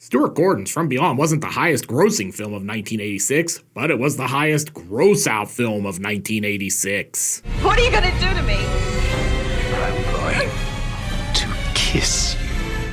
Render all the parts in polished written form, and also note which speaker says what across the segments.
Speaker 1: Stuart Gordon's From Beyond wasn't the highest grossing film of 1986, but it was the highest gross-out film of 1986.
Speaker 2: What are you gonna do to me?
Speaker 3: I'm going to kiss you.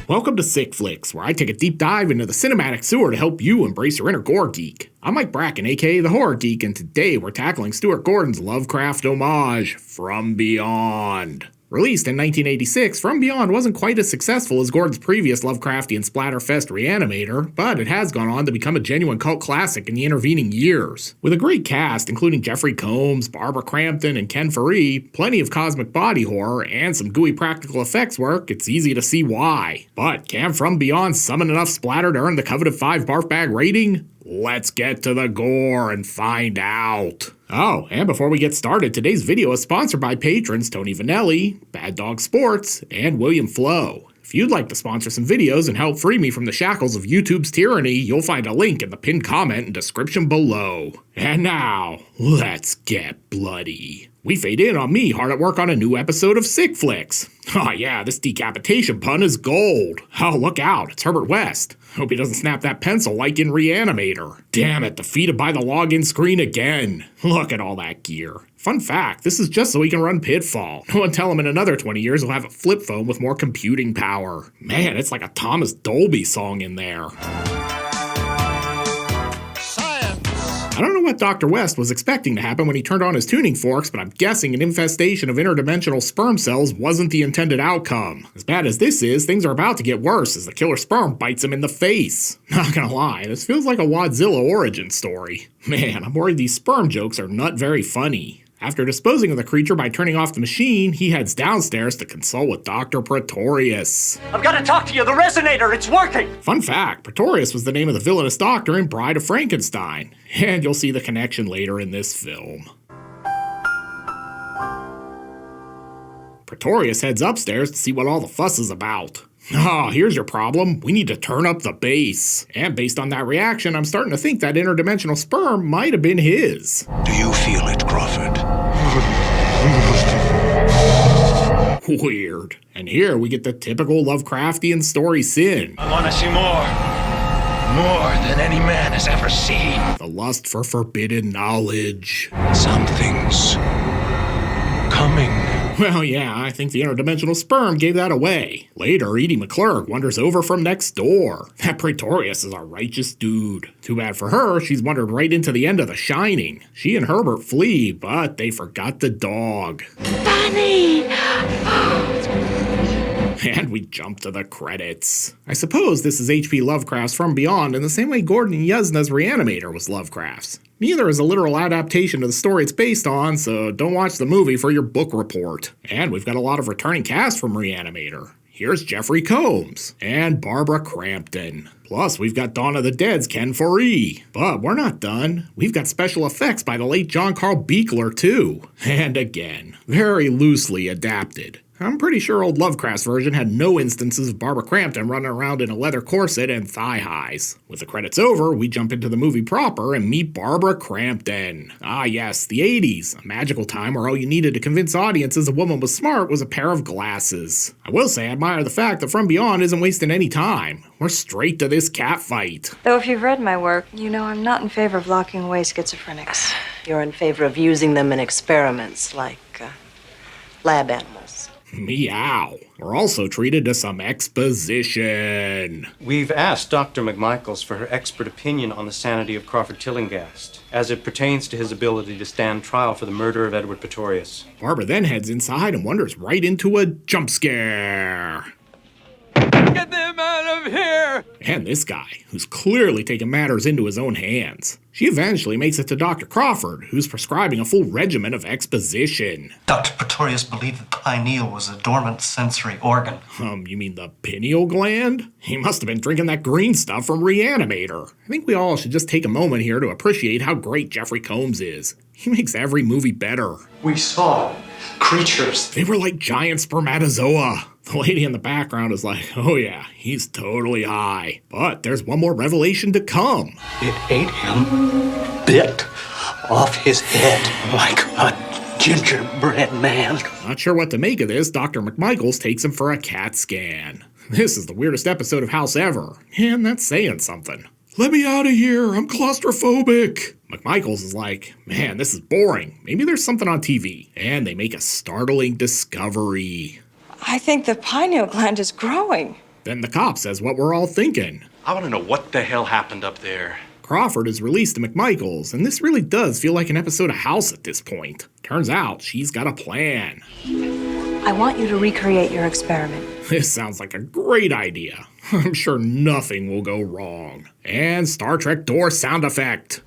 Speaker 1: Welcome to Sick Flicks, where I take a deep dive into the cinematic sewer to help you embrace your inner gore geek. I'm Mike Bracken, aka The Horror Geek, and today we're tackling Stuart Gordon's Lovecraft homage, From Beyond. Released in 1986, From Beyond wasn't quite as successful as Gordon's previous Lovecraftian splatterfest Re-Animator, but it has gone on to become a genuine cult classic in the intervening years. With a great cast, including Jeffrey Combs, Barbara Crampton, and Ken Foree, plenty of cosmic body horror, and some gooey practical effects work, it's easy to see why. But can From Beyond summon enough splatter to earn the coveted 5 barf bag rating? Let's get to the gore and find out. Oh, and before we get started, today's video is sponsored by patrons Tony Vanelli, Bad Dog Sports, and William Flo. If you'd like to sponsor some videos and help free me from the shackles of YouTube's tyranny, you'll find a link in the pinned comment and description below. And now, let's get bloody. We fade in on me hard at work on a new episode of Sick Flicks. Oh yeah, this decapitation pun is gold. Oh, look out, it's Herbert West. Hope he doesn't snap that pencil like in Re-Animator. Damn it, defeated by the login screen again. Look at all that gear. Fun fact, this is just so he can run Pitfall. No one tell him in another 20 years he'll have a flip phone with more computing power. Man, it's like a Thomas Dolby song in there. I don't know what Dr. West was expecting to happen when he turned on his tuning forks, but I'm guessing an infestation of interdimensional sperm cells wasn't the intended outcome. As bad as this is, things are about to get worse as the killer sperm bites him in the face. Not gonna lie, this feels like a Wadzilla origin story. Man, I'm worried these sperm jokes are not very funny. After disposing of the creature by turning off the machine, he heads downstairs to consult with Dr. Pretorius.
Speaker 4: I've got to talk to you, the resonator, it's working!
Speaker 1: Fun fact, Pretorius was the name of the villainous doctor in Bride of Frankenstein, and you'll see the connection later in this film. Pretorius heads upstairs to see what all the fuss is about. Ah, here's your problem. We need to turn up the bass. And based on that reaction, I'm starting to think that interdimensional sperm might have been his.
Speaker 3: Do you feel it, Crawford?
Speaker 1: Weird. And here we get the typical Lovecraftian story sin.
Speaker 3: I want to see more. More than any man has ever seen.
Speaker 1: The lust for forbidden knowledge.
Speaker 3: Something's coming.
Speaker 1: Well, yeah, I think the interdimensional sperm gave that away. Later, Edie McClurg wanders over from next door. That Pretorius is a righteous dude. Too bad for her, she's wandered right into the end of The Shining. She and Herbert flee, but they forgot the dog.
Speaker 2: Bunny!
Speaker 1: And we jump to the credits. I suppose this is H.P. Lovecraft's From Beyond in the same way Gordon and Yesna's Re-Animator was Lovecraft's. Neither is a literal adaptation of the story it's based on, so don't watch the movie for your book report. And we've got a lot of returning cast from Re-Animator. Here's Jeffrey Combs and Barbara Crampton. Plus, we've got Dawn of the Dead's Ken Foree. But we're not done. We've got special effects by the late John Carl Buechler, too. And again, very loosely adapted. I'm pretty sure old Lovecraft's version had no instances of Barbara Crampton running around in a leather corset and thigh highs. With the credits over, we jump into the movie proper and meet Barbara Crampton. Ah yes, the 80s, a magical time where all you needed to convince audiences a woman was smart was a pair of glasses. I will say I admire the fact that From Beyond isn't wasting any time. We're straight to this cat fight.
Speaker 5: Though if you've read my work, you know I'm not in favor of locking away schizophrenics.
Speaker 6: You're in favor of using them in experiments like lab animals.
Speaker 1: Meow. We're also treated to some exposition.
Speaker 4: We've asked Dr. McMichaels for her expert opinion on the sanity of Crawford Tillinghast, as it pertains to his ability to stand trial for the murder of Edward Pretorius.
Speaker 1: Barbara then heads inside and wanders right into a jump scare.
Speaker 4: Get them out of here!
Speaker 1: And this guy, who's clearly taking matters into his own hands. She eventually makes it to Dr. Crawford, who's prescribing a full regimen of exposition.
Speaker 7: Dr. Pretorius believed the pineal was a dormant sensory organ.
Speaker 1: You mean the pineal gland? He must have been drinking that green stuff from Re-Animator. I think we all should just take a moment here to appreciate how great Jeffrey Combs is. He makes every movie better.
Speaker 7: We saw creatures.
Speaker 1: They were like giant spermatozoa. The lady in the background is like, oh yeah, he's totally high. But there's one more revelation to come.
Speaker 7: It ate him, bit off his head like a gingerbread man.
Speaker 1: Not sure what to make of this, Dr. McMichaels takes him for a CAT scan. This is the weirdest episode of House ever, and that's saying something. Let me out of here, I'm claustrophobic. McMichaels is like, man, this is boring. Maybe there's something on TV. And they make a startling discovery.
Speaker 5: I think the pineal gland is growing.
Speaker 1: Then the cop says what we're all thinking.
Speaker 8: I want to know what the hell happened up there.
Speaker 1: Crawford is released to McMichaels, and this really does feel like an episode of House at this point. Turns out she's got a plan.
Speaker 5: I want you to recreate your experiment.
Speaker 1: This sounds like a great idea. I'm sure nothing will go wrong. And Star Trek door sound effect.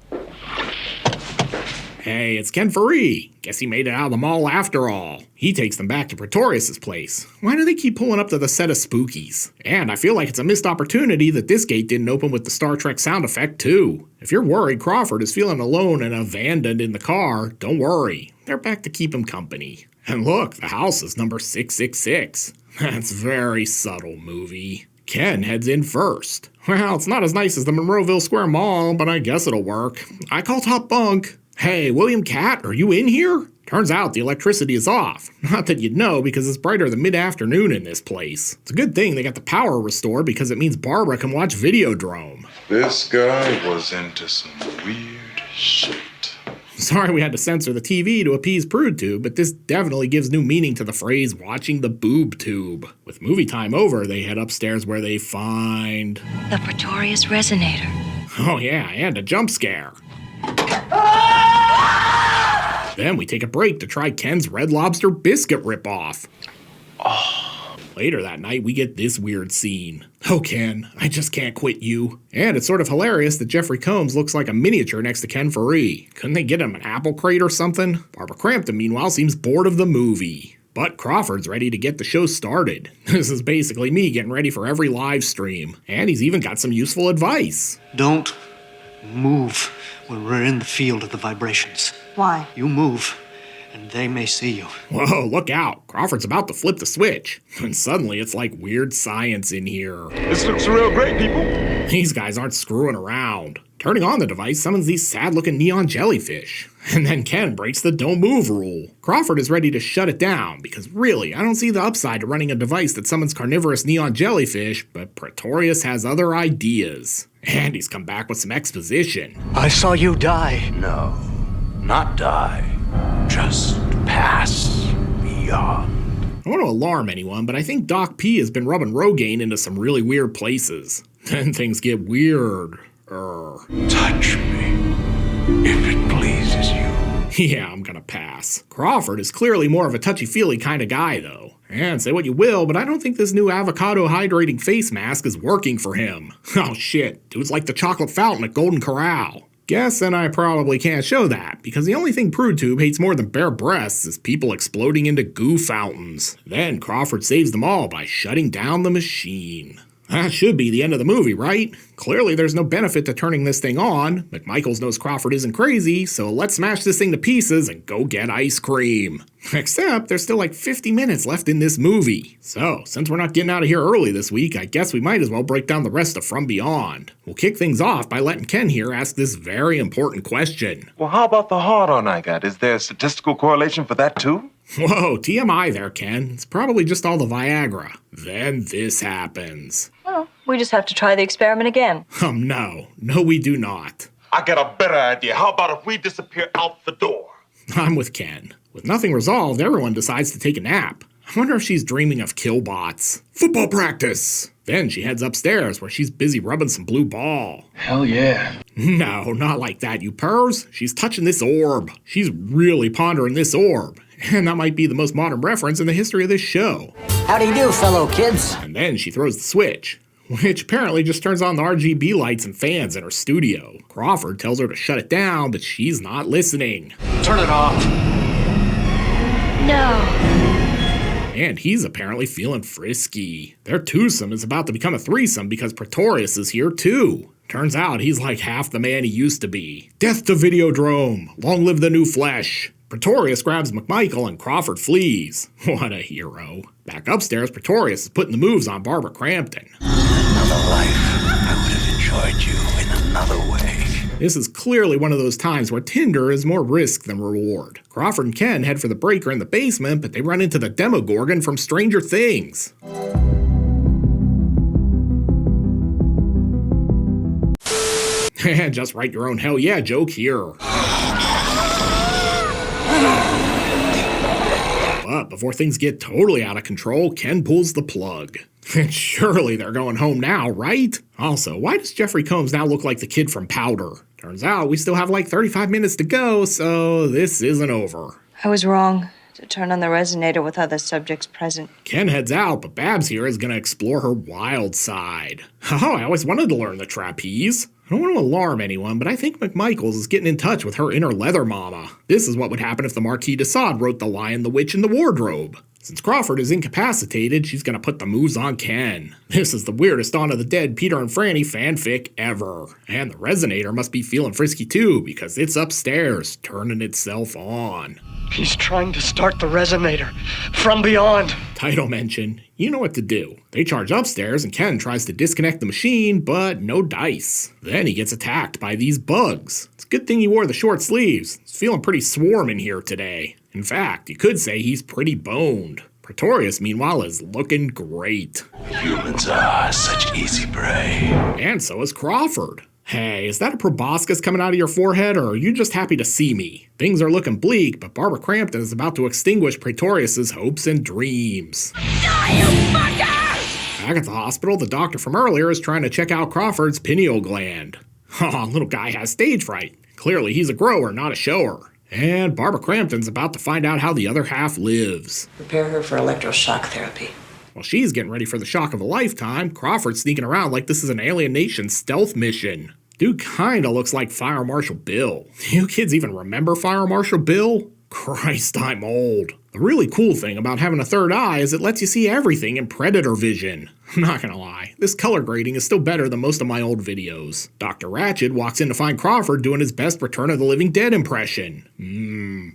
Speaker 1: Hey, it's Ken Foree. Guess he made it out of the mall after all. He takes them back to Pretorius' place. Why do they keep pulling up to the set of Spookies? And I feel like it's a missed opportunity that this gate didn't open with the Star Trek sound effect too. If you're worried Crawford is feeling alone and abandoned in the car, don't worry. They're back to keep him company. And look, the house is number 666. That's very subtle, movie. Ken heads in first. Well, it's not as nice as the Monroeville Square Mall, but I guess it'll work. I call top bunk. Hey, William Catt, are you in here? Turns out the electricity is off. Not that you'd know, because it's brighter than mid-afternoon in this place. It's a good thing they got the power restored, because it means Barbara can watch Videodrome.
Speaker 9: This guy was into some weird shit.
Speaker 1: Sorry we had to censor the TV to appease PrudeTube, but this definitely gives new meaning to the phrase watching the boob tube. With movie time over, they head upstairs where they find...
Speaker 5: The Pretorius Resonator.
Speaker 1: Oh yeah, and a jump scare. Then we take a break to try Ken's Red Lobster biscuit ripoff. Later that night, we get this weird scene. Oh, Ken, I just can't quit you. And it's sort of hilarious that Jeffrey Combs looks like a miniature next to Ken Foree. Couldn't they get him an apple crate or something? Barbara Crampton, meanwhile, seems bored of the movie. But Crawford's ready to get the show started. This is basically me getting ready for every live stream. And he's even got some useful advice.
Speaker 7: Don't move when we're in the field of the vibrations.
Speaker 5: Why?
Speaker 7: You move, and they may see you.
Speaker 1: Whoa, look out. Crawford's about to flip the switch. And suddenly it's like weird science in here.
Speaker 9: This looks real great, people.
Speaker 1: These guys aren't screwing around. Turning on the device summons these sad-looking neon jellyfish. And then Ken breaks the don't move rule. Crawford is ready to shut it down, because really, I don't see the upside to running a device that summons carnivorous neon jellyfish, but Pretorius has other ideas. And he's come back with some exposition.
Speaker 7: I saw you die.
Speaker 3: No, not die. Just pass beyond.
Speaker 1: I don't want to alarm anyone, but I think Doc P has been rubbing Rogaine into some really weird places. Then things get weird.
Speaker 3: Touch me, if it pleases you.
Speaker 1: Yeah, I'm gonna pass. Crawford is clearly more of a touchy-feely kind of guy, though. And say what you will, but I don't think this new avocado hydrating face mask is working for him. Oh shit, dude's like the chocolate fountain at Golden Corral. Guessing I probably can't show that, because the only thing PrudeTube hates more than bare breasts is people exploding into goo fountains. Then Crawford saves them all by shutting down the machine. That should be the end of the movie, right? Clearly there's no benefit to turning this thing on. McMichaels knows Crawford isn't crazy, so let's smash this thing to pieces and go get ice cream. Except there's still like 50 minutes left in this movie. So, since we're not getting out of here early this week, I guess we might as well break down the rest of From Beyond. We'll kick things off by letting Ken here ask this very important question.
Speaker 9: Well, how about the hard-on I got? Is there a statistical correlation for that, too?
Speaker 1: Whoa, TMI there, Ken. It's probably just all the Viagra. Then this happens.
Speaker 5: Well, we just have to try the experiment again.
Speaker 1: No. No, we do not.
Speaker 9: I got a better idea. How about if we disappear out the door?
Speaker 1: I'm with Ken. With nothing resolved, everyone decides to take a nap. I wonder if she's dreaming of killbots. Football practice! Then she heads upstairs where she's busy rubbing some blue ball.
Speaker 3: Hell yeah.
Speaker 1: No, not like that, you purrs. She's touching this orb. She's really pondering this orb. And that might be the most modern reference in the history of this show.
Speaker 10: How do you do, fellow kids?
Speaker 1: And then she throws the switch, which apparently just turns on the RGB lights and fans in her studio. Crawford tells her to shut it down, but she's not listening.
Speaker 8: Turn it off.
Speaker 5: No.
Speaker 1: And he's apparently feeling frisky. Their twosome is about to become a threesome because Pretorius is here too. Turns out he's like half the man he used to be. Death to Videodrome! Long live the new flesh! Pretorius grabs McMichael and Crawford flees. What a hero. Back upstairs, Pretorius is putting the moves on Barbara Crampton.
Speaker 3: Another life. I would have enjoyed you in another way.
Speaker 1: This is clearly one of those times where Tinder is more risk than reward. Crawford and Ken head for the breaker in the basement, but they run into the Demogorgon from Stranger Things. And just write your own hell yeah joke here. But before things get totally out of control, Ken pulls the plug. And surely they're going home now, right? Also, why does Jeffrey Combs now look like the kid from Powder? Turns out we still have like 35 minutes to go, so this isn't over.
Speaker 5: I was wrong to turn on the resonator with other subjects present.
Speaker 1: Ken heads out, but Babs here is going to explore her wild side. Oh, I always wanted to learn the trapeze. I don't want to alarm anyone, but I think McMichaels is getting in touch with her inner leather mama. This is what would happen if the Marquis de Sade wrote The Lion, the Witch, and the Wardrobe. Since Crawford is incapacitated, she's going to put the moves on Ken. This is the weirdest Dawn of the Dead Peter and Franny fanfic ever. And the resonator must be feeling frisky too, because it's upstairs, turning itself on.
Speaker 7: He's trying to start the resonator from beyond.
Speaker 1: Title mention. You know what to do. They charge upstairs and Ken tries to disconnect the machine, but no dice. Then he gets attacked by these bugs. It's a good thing he wore the short sleeves. He's feeling pretty swarm in here today. In fact, you could say he's pretty boned. Pretorius, meanwhile, is looking great.
Speaker 3: Humans are such easy prey.
Speaker 1: And so is Crawford. Hey, is that a proboscis coming out of your forehead, or are you just happy to see me? Things are looking bleak, but Barbara Crampton is about to extinguish Pretorius's hopes and dreams. Back at the hospital, the doctor from earlier is trying to check out Crawford's pineal gland. Oh, little guy has stage fright. Clearly he's a grower, not a shower. And Barbara Crampton's about to find out how the other half lives.
Speaker 6: Prepare her for electroshock therapy.
Speaker 1: While she's getting ready for the shock of a lifetime, Crawford's sneaking around like this is an alien nation stealth mission. Dude kinda looks like Fire Marshal Bill. You kids even remember Fire Marshal Bill? Christ, I'm old. The really cool thing about having a third eye is it lets you see everything in predator vision. I'm not gonna lie, this color grading is still better than most of my old videos. Dr. Ratchet walks in to find Crawford doing his best Return of the Living Dead impression.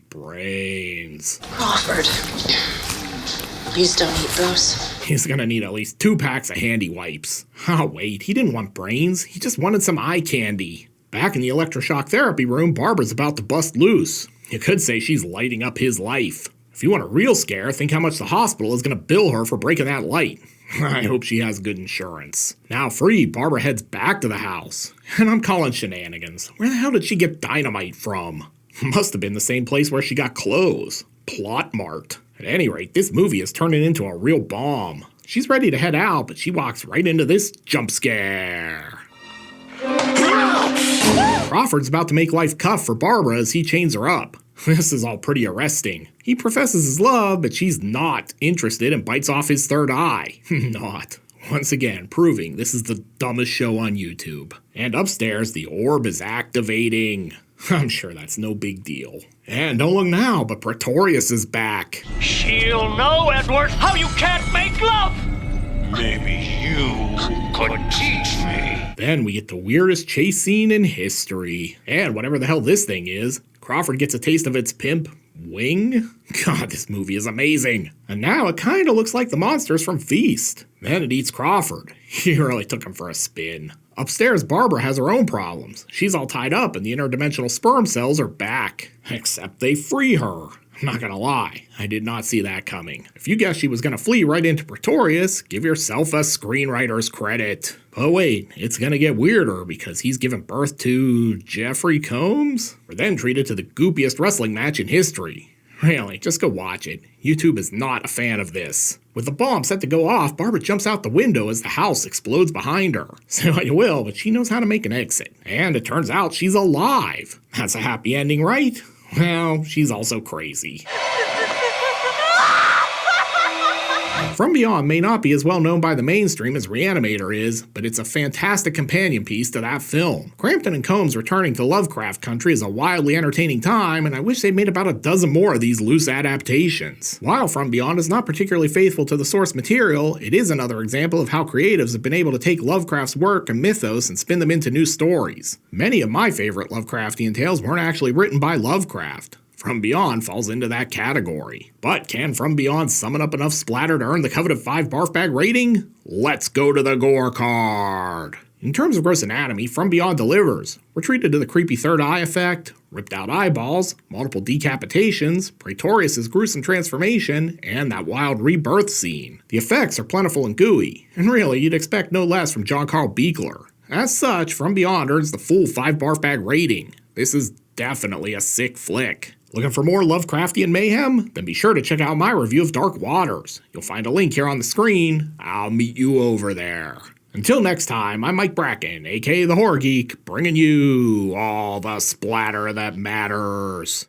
Speaker 1: Brains.
Speaker 6: Crawford, please don't eat those.
Speaker 1: He's gonna need at least 2 packs of handy wipes. Oh wait, he didn't want brains, he just wanted some eye candy. Back in the electroshock therapy room, Barbara's about to bust loose. You could say she's lighting up his life. If you want a real scare, think how much the hospital is gonna bill her for breaking that light. I hope she has good insurance. Now free, Barbara heads back to the house. And I'm calling shenanigans. Where the hell did she get dynamite from? Must have been the same place where she got clothes. Plot Mart. At any rate, this movie is turning into a real bomb. She's ready to head out, but she walks right into this jump scare. Crawford's about to make life tough for Barbara as he chains her up. This is all pretty arresting. He professes his love, but she's not interested and bites off his third eye. Not. Once again, proving this is the dumbest show on YouTube. And upstairs, the orb is activating. I'm sure that's no big deal. And don't look now, but Pretorius is back.
Speaker 7: She'll know, Edward, how you can't make love.
Speaker 3: Maybe you could teach me.
Speaker 1: Then we get the weirdest chase scene in history. And whatever the hell this thing is, Crawford gets a taste of its pimp wing. God, this movie is amazing. And now it kinda looks like the monsters from Feast. Then it eats Crawford. He really took him for a spin. Upstairs, Barbara has her own problems. She's all tied up and the interdimensional sperm cells are back. Except they free her. I'm not gonna lie, I did not see that coming. If you guessed she was gonna flee right into Pretorius, give yourself a screenwriter's credit. But wait, it's gonna get weirder because he's given birth to Jeffrey Combs? We're then treated to the goopiest wrestling match in history. Really, just go watch it. YouTube is not a fan of this. With the bomb set to go off, Barbara jumps out the window as the house explodes behind her. Say what you will, but she knows how to make an exit. And it turns out she's alive. That's a happy ending, right? Well, she's also crazy. From Beyond may not be as well known by the mainstream as Re-Animator is, but it's a fantastic companion piece to that film. Crampton and Combs returning to Lovecraft country is a wildly entertaining time, and I wish they'd made about a dozen more of these loose adaptations. While From Beyond is not particularly faithful to the source material, it is another example of how creatives have been able to take Lovecraft's work and mythos and spin them into new stories. Many of my favorite Lovecraftian tales weren't actually written by Lovecraft. From Beyond falls into that category. But can From Beyond summon up enough splatter to earn the coveted 5 barf bag rating? Let's go to the gore card. In terms of gross anatomy, From Beyond delivers. We're treated to the creepy third eye effect, ripped out eyeballs, multiple decapitations, Pretorius' gruesome transformation, and that wild rebirth scene. The effects are plentiful and gooey, and really you'd expect no less from John Carl Buechler. As such, From Beyond earns the full 5 barf bag rating. This is definitely a sick flick. Looking for more Lovecraftian mayhem? Then be sure to check out my review of Dark Waters. You'll find a link here on the screen. I'll meet you over there. Until next time, I'm Mike Bracken, aka The Horror Geek, bringing you all the splatter that matters.